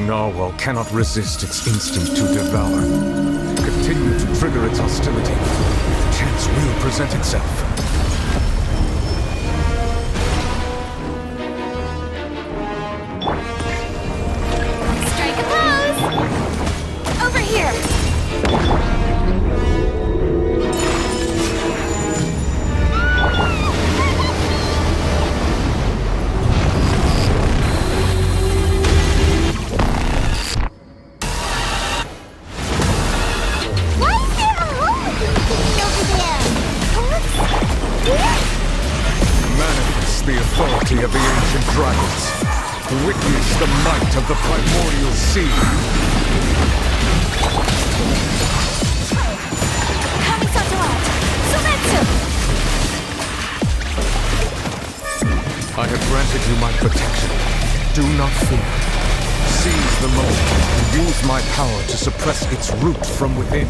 Narwhal cannot resist its instinct to devour. Continue to trigger its hostility. Chance will present itself. Strike a pose! Over here! The authority of the ancient dragons. Witness the might of the primordial sea. I have granted you my protection. Do not fear. Seize the moment and use my power to suppress its root from within.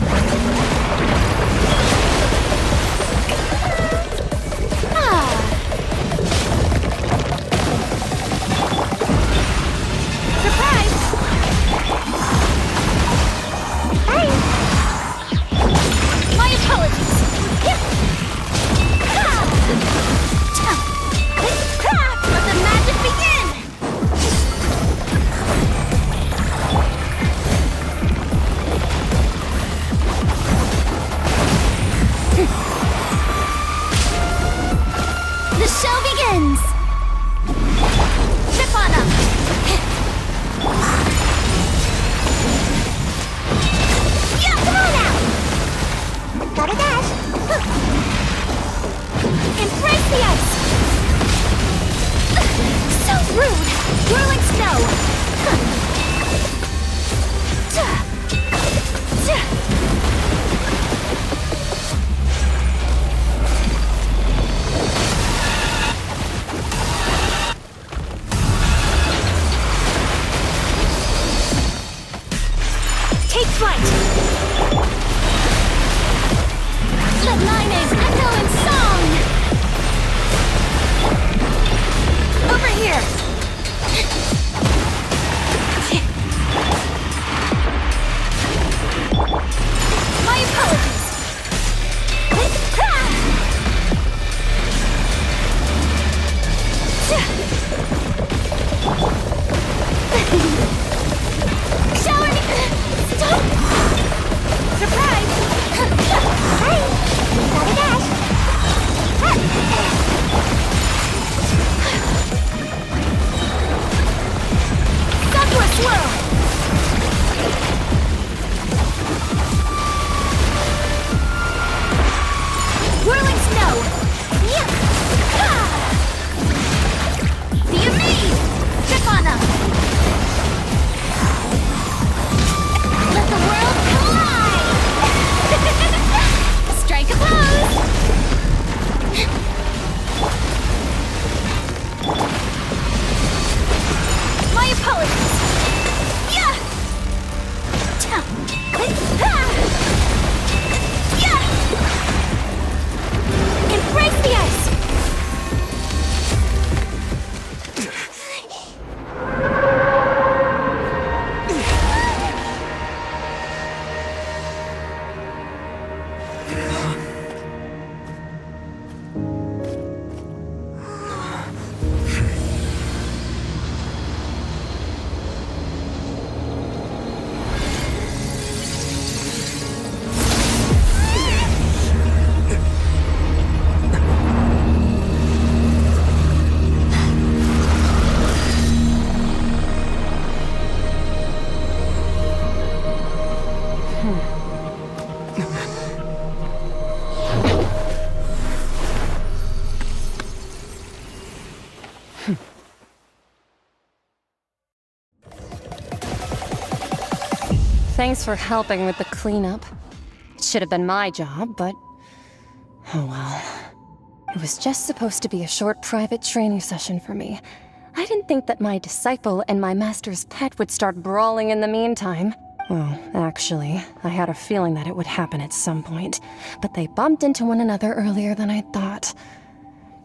Thanks for helping with the cleanup. It should have been my job, but... oh well. It was just supposed to be a short private training session for me. I didn't think that my disciple and my master's pet would start brawling in the meantime. Well, actually, I had a feeling that it would happen at some point, but they bumped into one another earlier than I thought.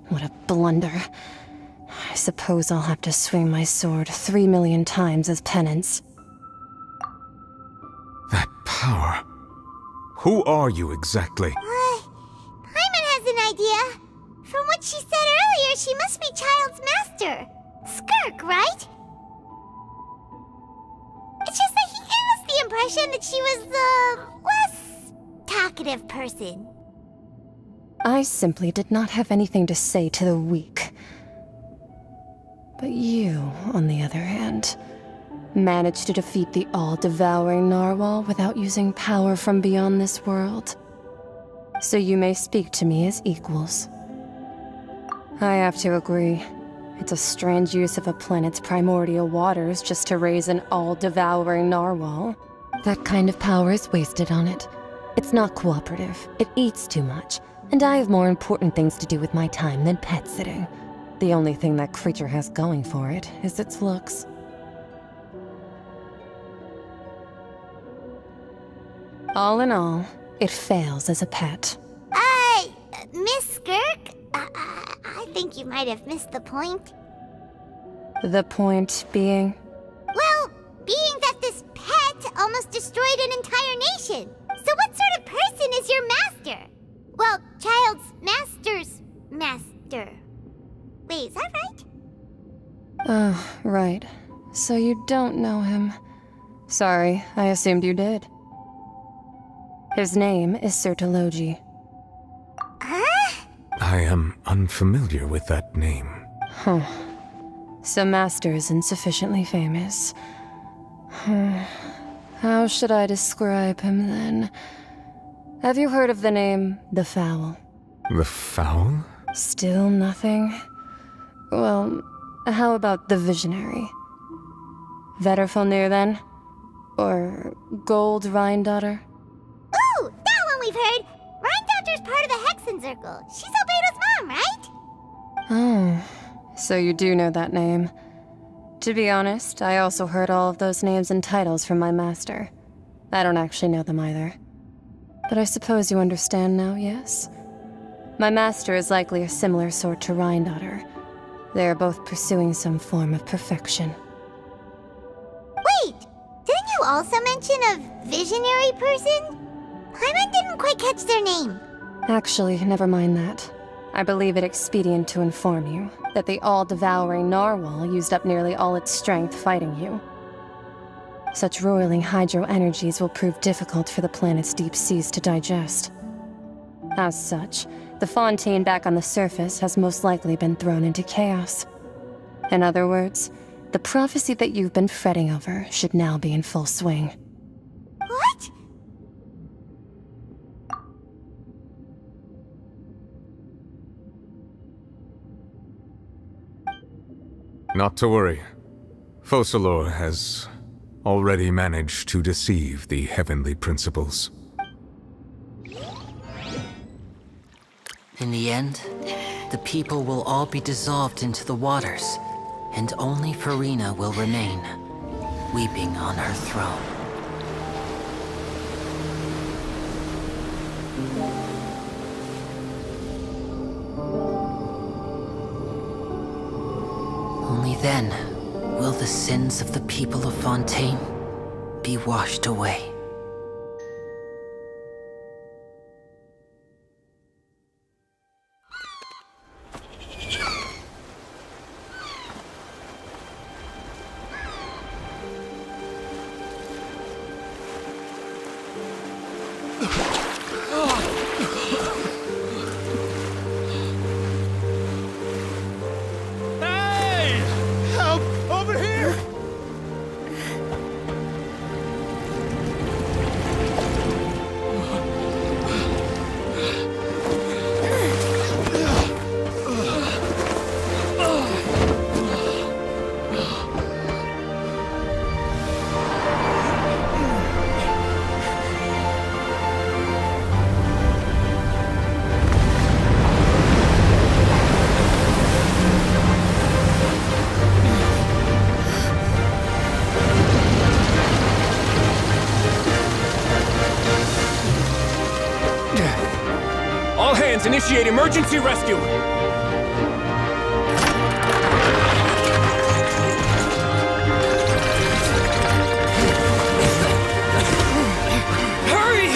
What a blunder. I suppose I'll have to swing my sword 3 million times as penance. That power. Who are you exactly? Paimon has an idea. From what she said earlier, she must be Child's master. Skirk, right? It's just that he gave us the impression that she was the less talkative person. I simply did not have anything to say to the weak. But you, on the other hand, managed to defeat the all-devouring narwhal without using power from beyond this world. So you may speak to me as equals. I have to agree. It's a strange use of a planet's primordial waters just to raise an all-devouring narwhal. That kind of power is wasted on it. It's not cooperative. It eats too much. And I have more important things to do with my time than pet sitting. The only thing that creature has going for it is its looks. All in all, it fails as a pet. Miss Skirk? I think you might have missed the point. The point being? Well, being that this pet almost destroyed an entire nation. So what sort of person is your master? Well, Child's master's master. Wait, is that right? Oh, right. So you don't know him. Sorry, I assumed you did. His name is Sertologi. Huh? I am unfamiliar with that name. Huh. So Master isn't sufficiently famous. How should I describe him then? Have you heard of the name The Fowl? The Fowl? Still nothing? Well, how about the Visionary? Vetterfalnir then? Or Gold Rhine-daughter? Ooh, that one we've heard! Rhine-daughter's part of the Hexen Circle. She's Albedo's mom, right? Oh, so you do know that name. To be honest, I also heard all of those names and titles from my master. I don't actually know them either. But I suppose you understand now, yes? My master is likely a similar sort to Rhine-daughter. They are both pursuing some form of perfection. Wait! Didn't you also mention a visionary person? Paimon didn't quite catch their name. Actually, never mind that. I believe it expedient to inform you that the all-devouring narwhal used up nearly all its strength fighting you. Such roiling hydro energies will prove difficult for the planet's deep seas to digest. As such, the Fontaine back on the surface has most likely been thrown into chaos. In other words, the prophecy that you've been fretting over should now be in full swing. What? Not to worry. Focalor has already managed to deceive the heavenly principles. In the end, the people will all be dissolved into the waters, and only Farina will remain, weeping on her throne. Only then will the sins of the people of Fontaine be washed away. Let's initiate emergency rescue! Hurry!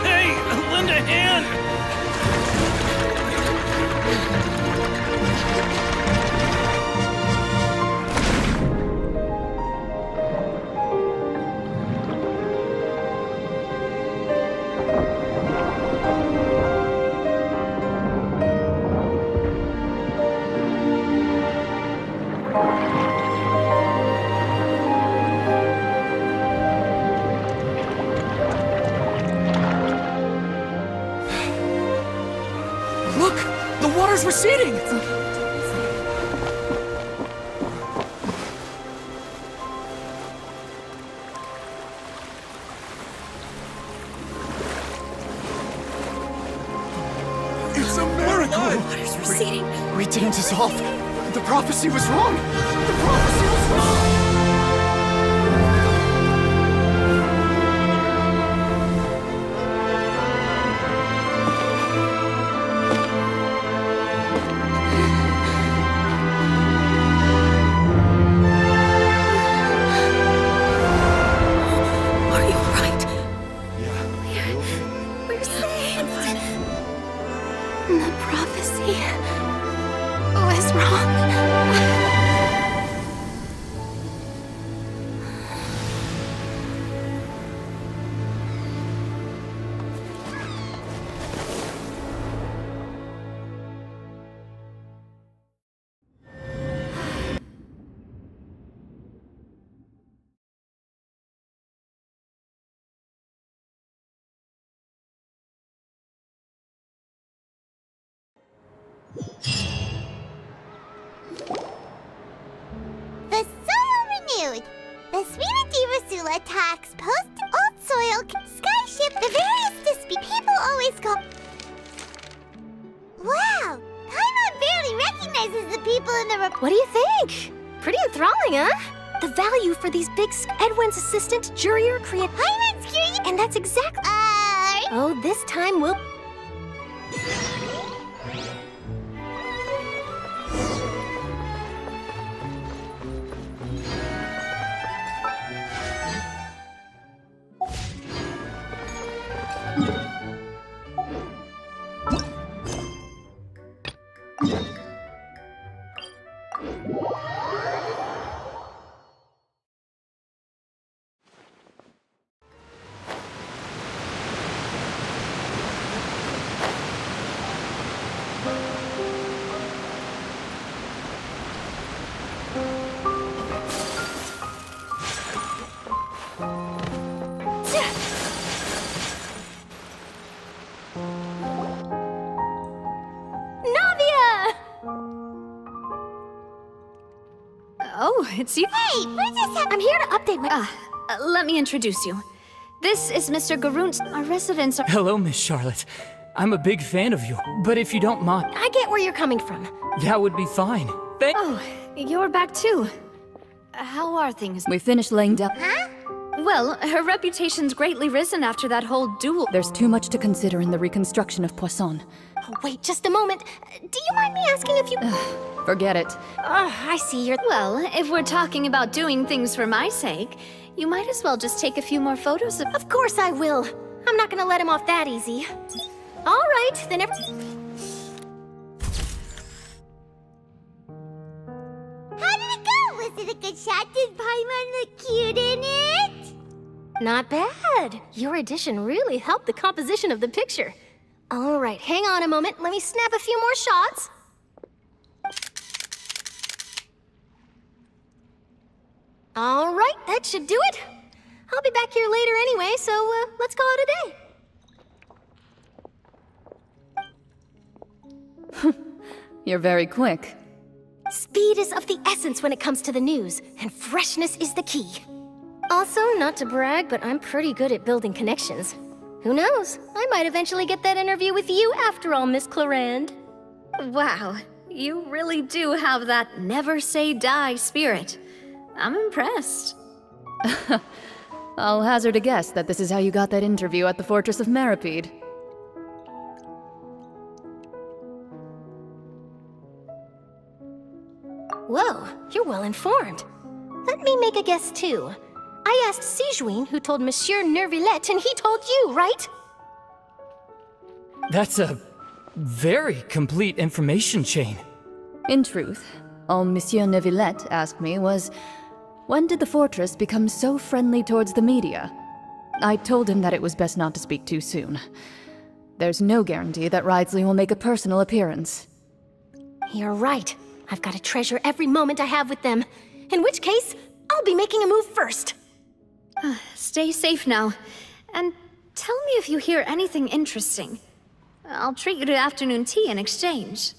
Hey, lend a hand! Look! The water's receding! It's a miracle! Water's receding. We didn't dissolve. The prophecy was wrong. The prophecy was wrong. Are you alright? We're saved. The prophecy was wrong. The soil renewed. The Sweet Rasula attacks post old soil skyship. The various people always call. Wow, Paimon barely recognizes the people in the What do you think? Pretty enthralling, huh? The value for these big Edwin's assistant, Jurier, create. Paimon's curious. And that's exactly. Oh, this time we'll. Oh, it's you. Hey, Princess. I'm here to update my. Let me introduce you. This is Mr. Garunt. Our residents are. Hello, Miss Charlotte. I'm a big fan of you, but if you don't mind, I get where you're coming from. that would be fine. Oh, you're back too. How are things? We finished laying down. Well, her reputation's greatly risen after that whole duel. There's too much to consider in the reconstruction of Poisson. Oh, wait, just a moment. Do you mind me asking if you. Forget it. I see you're. Well, if we're talking about doing things for my sake, you might as well just take a few more photos of. Of course I will. I'm not gonna let him off that easy. All right, then. How did it go? Was it a good shot? Did Paimon look cute in it? Not bad. Your addition really helped the composition of the picture. All right, hang on a moment. Let me snap a few more shots. All right, that should do it. I'll be back here later anyway, so let's call it a day. You're very quick. Speed is of the essence when it comes to the news, and freshness is the key. Also, not to brag, but I'm pretty good at building connections. Who knows? I might eventually get that interview with you after all, Miss Clarand. Wow, you really do have that never say die spirit. I'm impressed. I'll hazard a guess that this is how you got that interview at the Fortress of Meripede. Whoa, you're well informed. Let me make a guess too. I asked Sijuin who told Monsieur Nervillet, and he told you, right? That's a very complete information chain. In truth, all Monsieur Neuvillette asked me was, when did the fortress become so friendly towards the media? I told him that it was best not to speak too soon. There's no guarantee that Ridsley will make a personal appearance. You're right. I've got to treasure every moment I have with them. In which case, I'll be making a move first. Stay safe now. And tell me if you hear anything interesting. I'll treat you to afternoon tea in exchange.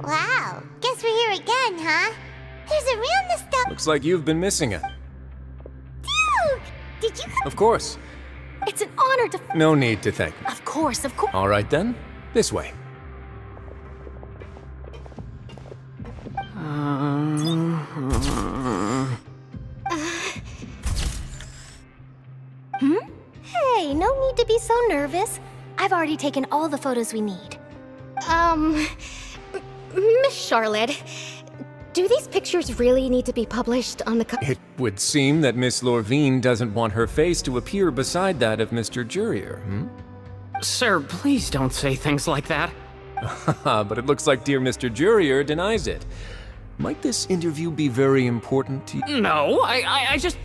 Wow, guess we're here again, huh? There's a real nostalgia. Looks like you've been missing it. Dude, did you come? Of course. It's an honor to... No need to thank me. Of course, of course. All right then, this way. Hey, no need to be so nervous. I've already taken all the photos we need. Miss Charlotte, do these pictures really need to be published on the It would seem that Miss Lorvine doesn't want her face to appear beside that of Mr. Jurier, Sir, please don't say things like that. But it looks like dear Mr. Jurier denies it. Might this interview be very important to you? No, I just...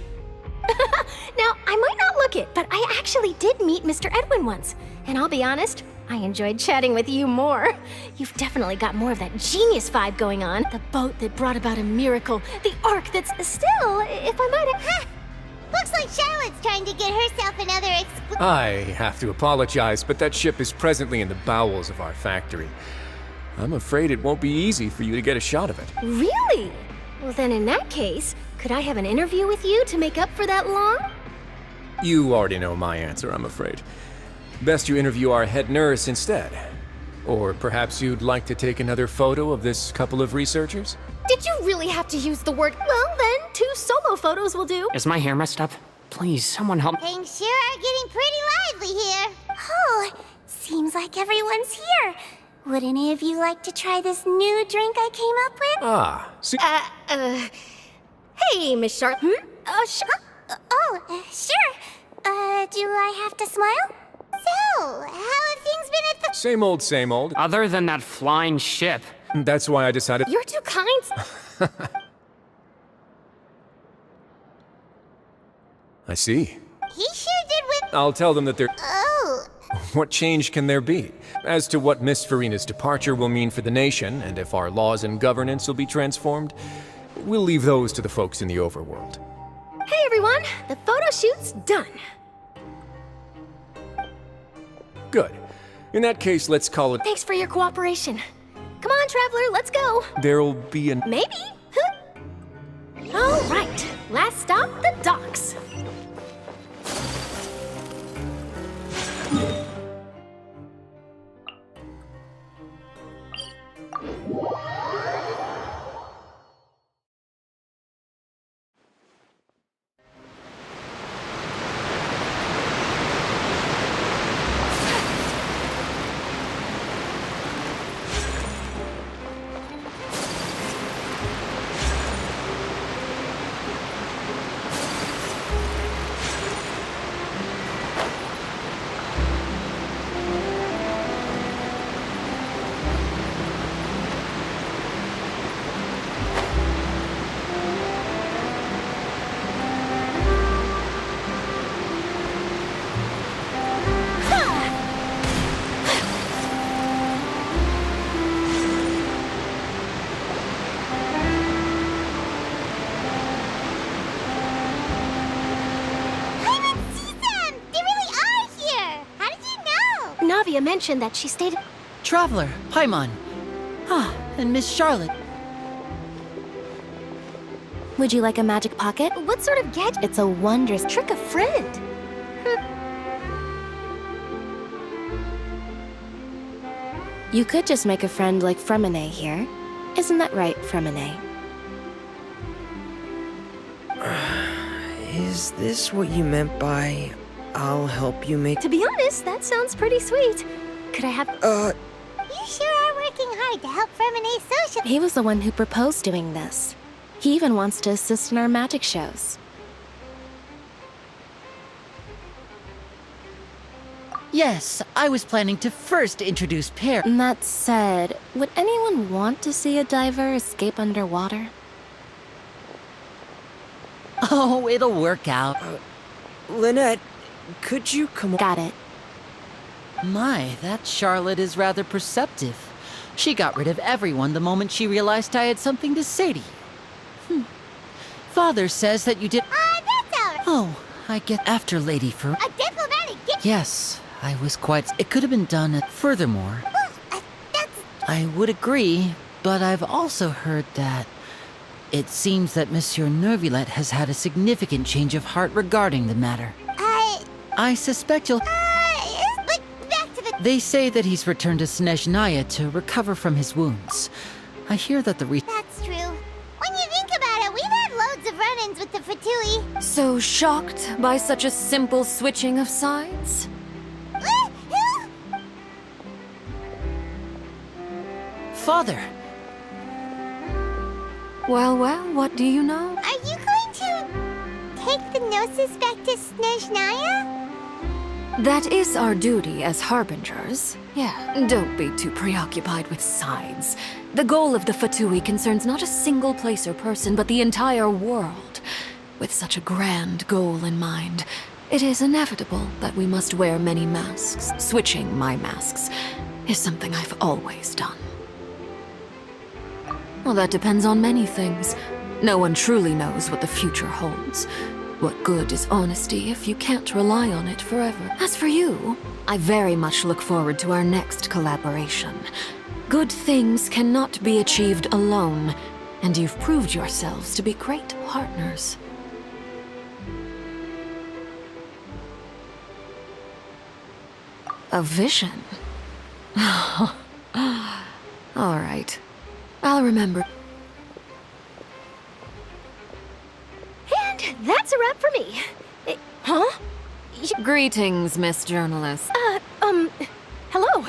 Now, I might not look it, but I actually did meet Mr. Edwin once. And I'll be honest, I enjoyed chatting with you more. You've definitely got more of that genius vibe going on. The boat that brought about a miracle. The ark that's still, if I might have... Looks like Charlotte's trying to get herself another I have to apologize, but that ship is presently in the bowels of our factory. I'm afraid it won't be easy for you to get a shot of it. Really? Well, then in that case, could I have an interview with you to make up for that long? You already know my answer, I'm afraid. Best you interview our head nurse instead. Or perhaps you'd like to take another photo of this couple of researchers? Did you really have to use the word? Well, then, 2 solo photos will do. Is my hair messed up? Please, someone help. Things sure are getting pretty lively here. Oh, seems like everyone's here. Would any of you like to try this new drink I came up with? Ah, see. Hey, Miss Sharp. Sure. Do I have to smile? So, how have things been at the... Same old, same old. Other than that flying ship. That's why I decided... You're too kind. I see. He sure did with... I'll tell them that they're... Oh, What change can there be? As to what Miss Farina's departure will mean for the nation, and if our laws and governance will be transformed, we'll leave those to the folks in the overworld. Hey, everyone. The photo shoot's done. Good. In that case, let's call it... Thanks for your cooperation. Come on, Traveler, let's go. There'll be an... Maybe. All right. Last stop, the docks. Livia mentioned that she stayed. Traveler, Paimon. Ah, and Miss Charlotte. Would you like a magic pocket? What sort of gadget? It's a wondrous Trick a friend. You could just make a friend like Fremine here. Isn't that right, Fremine? Is this what you meant by I'll help you make... To be honest, that sounds pretty sweet. Could I have... You sure are working hard to help Fremine social. He was the one who proposed doing this. He even wants to assist in our magic shows. Yes, I was planning to first introduce Pear. That said, would anyone want to see a diver escape underwater? Oh, it'll work out. Lynette, could you come on? Got it. My, that Charlotte is rather perceptive. She got rid of everyone the moment she realized I had something to say to you. Father says that you did... That's our... Oh, I get after Lady for... A diplomatic gift. Yes, I was quite... It could have been done at... Furthermore, That's... I would agree, but I've also heard that... It seems that Monsieur Neuvillette has had a significant change of heart regarding the matter. I suspect you'll... But back to the... They say that he's returned to Snezhnaya to recover from his wounds. I hear that the That's true. When you think about it, we've had loads of run-ins with the Fatui. So shocked by such a simple switching of sides? Father! Well, what do you know? Are you going to take the Gnosis back to Snezhnaya? That is our duty as harbingers. Yeah, don't be too preoccupied with sides. The goal of the Fatui concerns not a single place or person, but the entire world. With such a grand goal in mind, it is inevitable that we must wear many masks. Switching my masks is something I've always done. Well, that depends on many things. No one truly knows what the future holds. What good is honesty if you can't rely on it forever? As for you, I very much look forward to our next collaboration. Good things cannot be achieved alone, and you've proved yourselves to be great partners. A vision? All right. I'll remember. And that's a wrap for me. Huh? Greetings, Miss Journalist. Hello.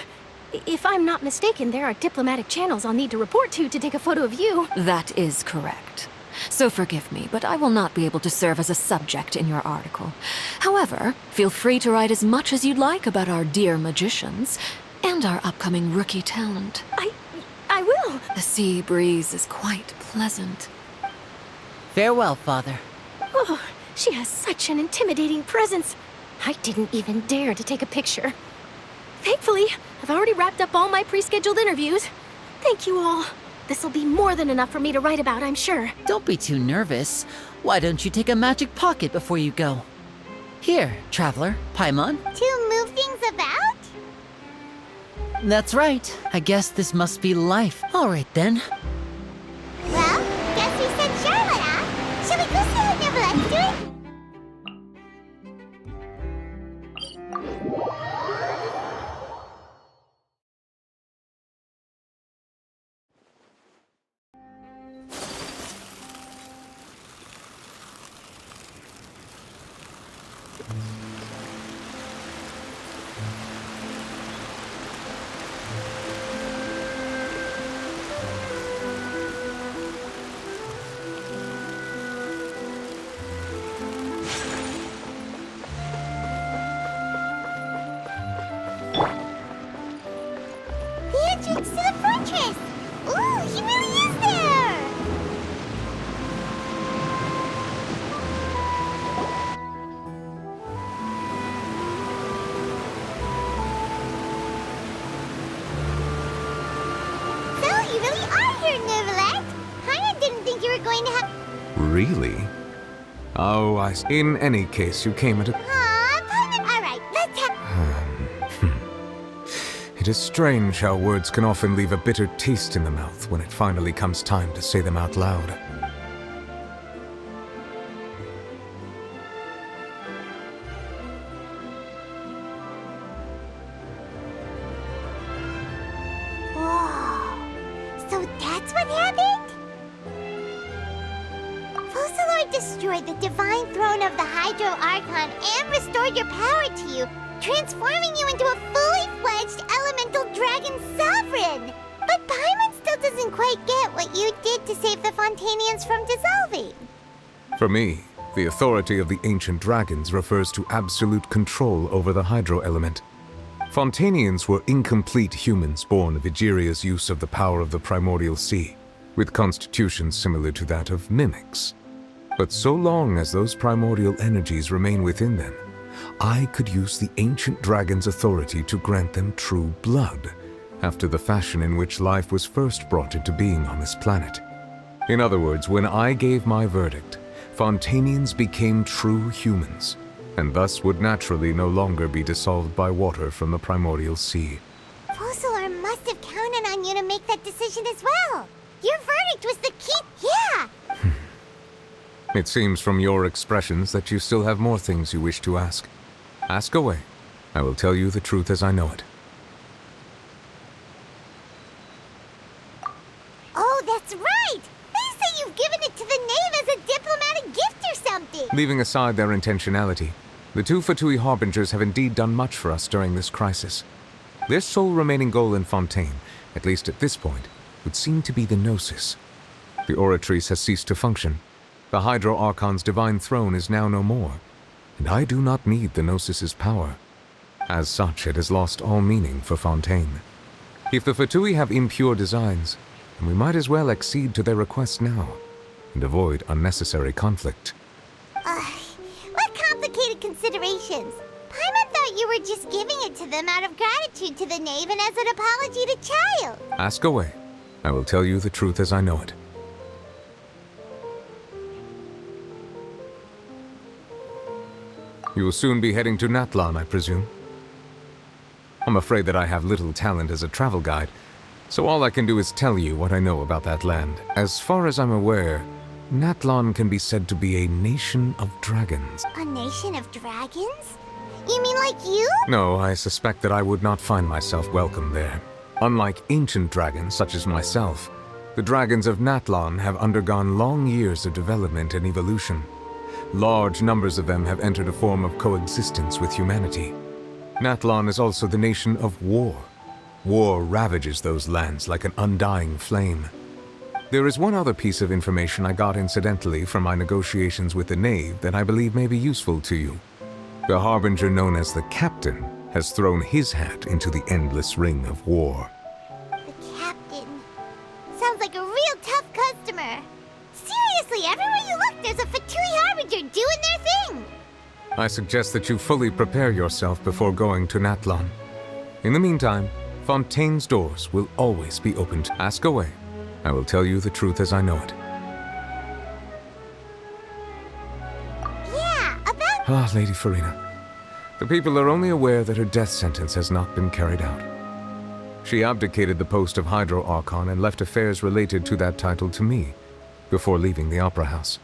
If I'm not mistaken, there are diplomatic channels I'll need to report to take a photo of you. That is correct. So forgive me, but I will not be able to serve as a subject in your article. However, feel free to write as much as you'd like about our dear magicians and our upcoming rookie talent. I will. The sea breeze is quite pleasant. Farewell, Father. Oh, she has such an intimidating presence. I didn't even dare to take a picture. Thankfully, I've already wrapped up all my pre-scheduled interviews. Thank you all. This'll be more than enough for me to write about, I'm sure. Don't be too nervous. Why don't you take a magic pocket before you go? Here, Traveler, Paimon. To move things about? That's right. I guess this must be life. All right, then. Well, guess we sent Charlotte off. Shall we go see what Neuvillette's doing? The entrance to the fortress! Ooh, he really is there! So, you really are here, Neuvillette! Paimon didn't think you were going to have... Really? Oh, In any case, you came at a... Aw, Paimon! Alright, let's have... It is strange how words can often leave a bitter taste in the mouth when it finally comes time to say them out loud. Whoa. So that's what happened? Focalor destroyed the divine throne of the Hydro Archon and restored your power to you, transforming you into a fully fledged elemental dragon sovereign. But Paimon still doesn't quite get what you did to save the Fontanians from dissolving. For me, the authority of the ancient dragons refers to absolute control over the hydro element. Fontanians were incomplete humans born of Egeria's use of the power of the primordial sea, with constitutions similar to that of mimics. But so long as those primordial energies remain within them, I could use the ancient dragon's authority to grant them true blood, after the fashion in which life was first brought into being on this planet. In other words, when I gave my verdict, Fontanians became true humans, and thus would naturally no longer be dissolved by water from the primordial sea. Focalor must have counted on you to make that decision as well. Your verdict was the key. Yeah. It seems from your expressions that you still have more things you wish to ask. Ask away. I will tell you the truth as I know it. Oh, that's right! They say you've given it to the Knave as a diplomatic gift or something! Leaving aside their intentionality, the two Fatui Harbingers have indeed done much for us during this crisis. Their sole remaining goal in Fontaine, at least at this point, would seem to be the Gnosis. The Oratrice has ceased to function. The Hydro Archon's divine throne is now no more, and I do not need the Gnosis's power. As such, it has lost all meaning for Fontaine. If the Fatui have impure designs, then we might as well accede to their request now, and avoid unnecessary conflict. What complicated considerations! Paimon thought you were just giving it to them out of gratitude to the Knave and as an apology to Child. Ask away. I will tell you the truth as I know it. You will soon be heading to Natlan, I presume. I'm afraid that I have little talent as a travel guide, so all I can do is tell you what I know about that land. As far as I'm aware, Natlan can be said to be a nation of dragons. A nation of dragons? You mean like you? No, I suspect that I would not find myself welcome there. Unlike ancient dragons such as myself, the dragons of Natlan have undergone long years of development and evolution. Large numbers of them have entered a form of coexistence with humanity. Natlan is also the nation of war. War ravages those lands like an undying flame. There is one other piece of information I got incidentally from my negotiations with the Knave that I believe may be useful to you. The Harbinger known as the Captain has thrown his hat into the endless ring of war. The Captain. Sounds like a real tough customer. Seriously, everywhere you look, there's a Fatui Harbinger doing their thing! I suggest that you fully prepare yourself before going to Natlan. In the meantime, Fontaine's doors will always be open. Ask away. I will tell you the truth as I know it. Yeah, about... Ah, Lady Farina. The people are only aware that her death sentence has not been carried out. She abdicated the post of Hydro Archon and left affairs related to that title to me, before leaving the Opera House.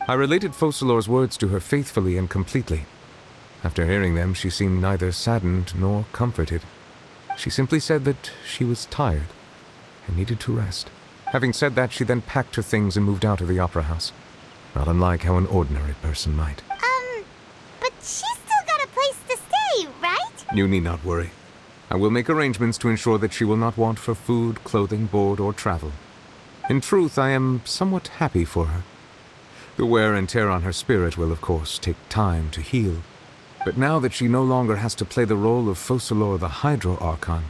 I related Focalor's words to her faithfully and completely. After hearing them, she seemed neither saddened nor comforted. She simply said that she was tired and needed to rest. Having said that, she then packed her things and moved out of the Opera House, not unlike how an ordinary person might. But she's still got a place to stay, right? You need not worry. I will make arrangements to ensure that she will not want for food, clothing, board, or travel. In truth, I am somewhat happy for her. The wear and tear on her spirit will, of course, take time to heal. But now that she no longer has to play the role of Focalor the Hydro Archon,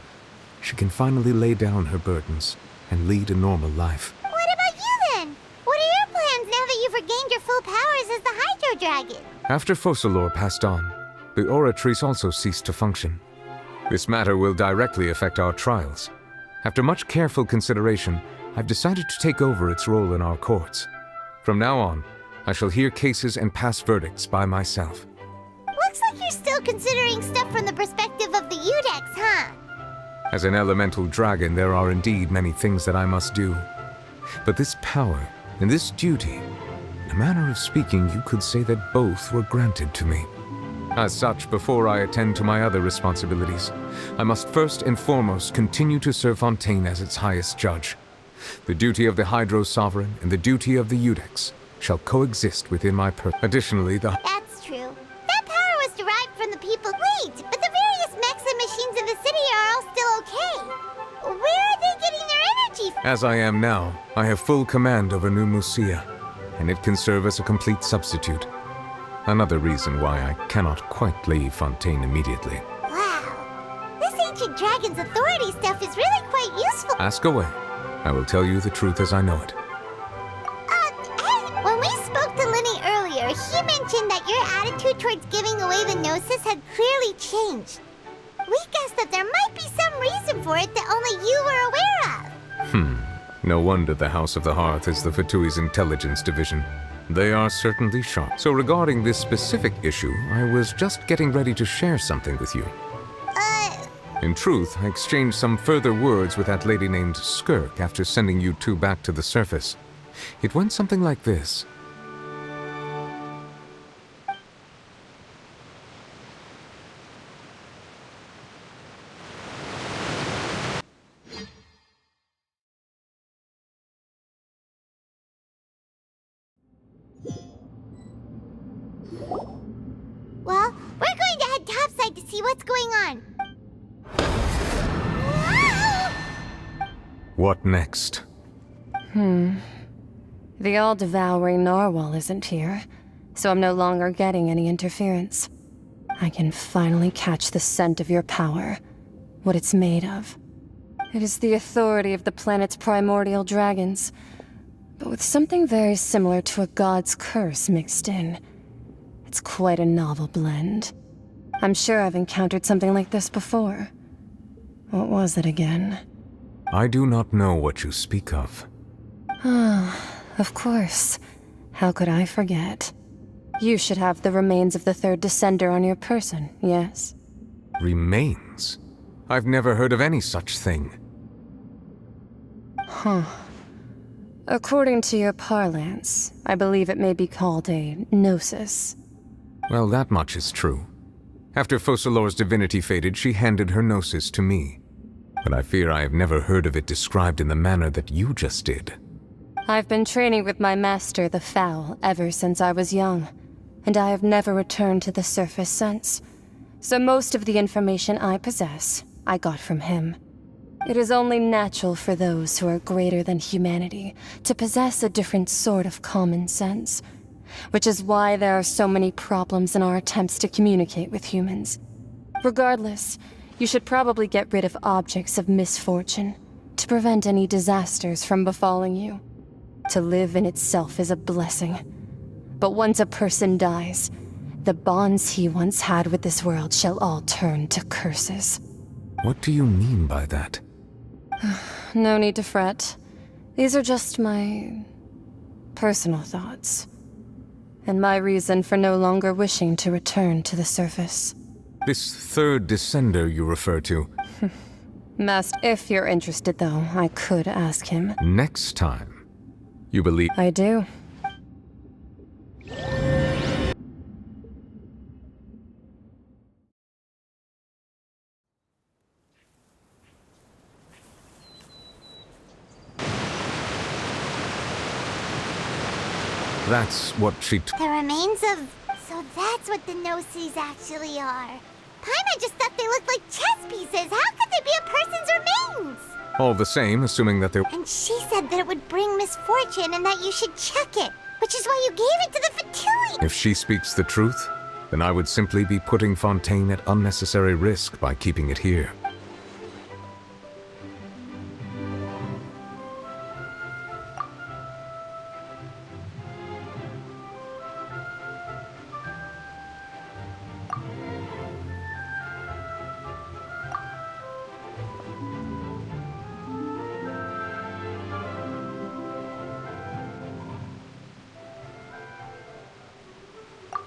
she can finally lay down her burdens and lead a normal life. What about you then? What are your plans now that you've regained your full powers as the Hydro Dragon? After Focalor passed on, the Oratrice also ceased to function. This matter will directly affect our trials. After much careful consideration, I've decided to take over its role in our courts. From now on, I shall hear cases and pass verdicts by myself. Looks like you're still considering stuff from the perspective of the Udex, huh? As an elemental dragon, there are indeed many things that I must do. But this power and this duty, in a manner of speaking, you could say that both were granted to me. As such, before I attend to my other responsibilities, I must first and foremost continue to serve Fontaine as its highest judge. The duty of the Hydro Sovereign and the duty of the Eudex shall coexist within my Additionally, That's true. That power was derived from the people. Wait, but the various mechs and machines in the city are all still okay. Where are they getting their energy from? As I am now, I have full command over New Musia, and it can serve as a complete substitute. Another reason why I cannot quite leave Fontaine immediately. Wow. This ancient dragon's authority stuff is really quite useful. Ask away. I will tell you the truth as I know it. Hey, when we spoke to Linny earlier, he mentioned that your attitude towards giving away the Gnosis had clearly changed. We guessed that there might be some reason for it that only you were aware of. No wonder the House of the Hearth is the Fatui's intelligence division. They are certainly sharp. So regarding this specific issue, I was just getting ready to share something with you. In truth, I exchanged some further words with that lady named Skirk after sending you two back to the surface. It went something like this. Well, we're going to head topside to see what's going on. What next? The all-devouring narwhal isn't here, so I'm no longer getting any interference. I can finally catch the scent of your power, what it's made of. It is the authority of the planet's primordial dragons, but with something very similar to a god's curse mixed in. It's quite a novel blend. I'm sure I've encountered something like this before. What was it again? I do not know what you speak of. Of course. How could I forget? You should have the remains of the third descender on your person, yes? Remains? I've never heard of any such thing. According to your parlance, I believe it may be called a gnosis. Well, that much is true. After Focalor's divinity faded, she handed her gnosis to me. But I fear I have never heard of it described in the manner that you just did. I've been training with my master, the Foul, ever since I was young, and I have never returned to the surface since. So most of the information I possess, I got from him. It is only natural for those who are greater than humanity to possess a different sort of common sense, which is why there are so many problems in our attempts to communicate with humans. Regardless, you should probably get rid of objects of misfortune to prevent any disasters from befalling you. To live in itself is a blessing. But once a person dies, the bonds he once had with this world shall all turn to curses. What do you mean by that? No need to fret. These are just my personal thoughts. And my reason for no longer wishing to return to the surface. This third descender you refer to. If you're interested, though, I could ask him. Next time, you believe... I do. That's what she... The remains of... So that's what the Gnosis actually are. Paimon just thought they looked like chess pieces. How could they be a person's remains? All the same, assuming that they're... And she said that it would bring misfortune and that you should check it, which is why you gave it to the Fatui. If she speaks the truth, then I would simply be putting Fontaine at unnecessary risk by keeping it here.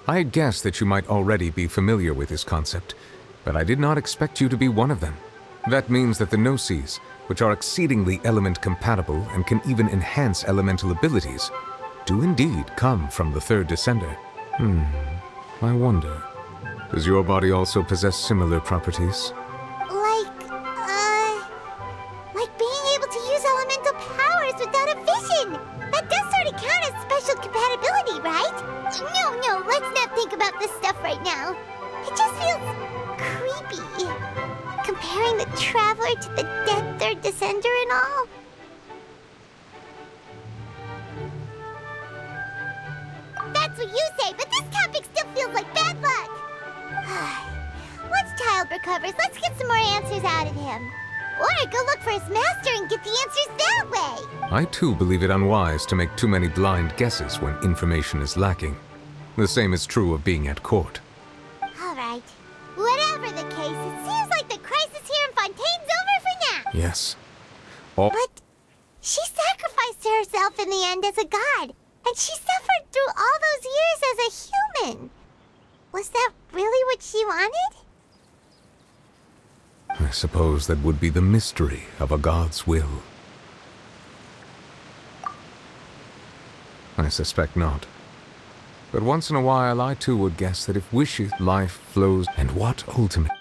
I had guessed that you might already be familiar with this concept, but I did not expect you to be one of them. That means that the Gnosis, which are exceedingly element compatible and can even enhance elemental abilities, do indeed come from the third descender. I wonder, does your body also possess similar properties? Like being able to use elemental powers without a vision. That does sort of count as special compatibility, right? No, let's not think about this stuff right now. It just feels creepy. Comparing the Traveler to the dead third descender and all. That's what you say, but this topic still feels like bad luck. Once Child recovers, let's get some more answers out of him. Or go look for his master and get the answers that way. I too believe it unwise to make too many blind guesses when information is lacking. The same is true of being at court. All right. Whatever the case, it seems like the crisis here in Fontaine's over for now. Yes. But she sacrificed herself in the end as a god, and she suffered through all those years as a human. Was that really what she wanted? I suppose that would be the mystery of a god's will. I suspect not. But once in a while, I too would guess that if wishes, life flows, and what ultimate...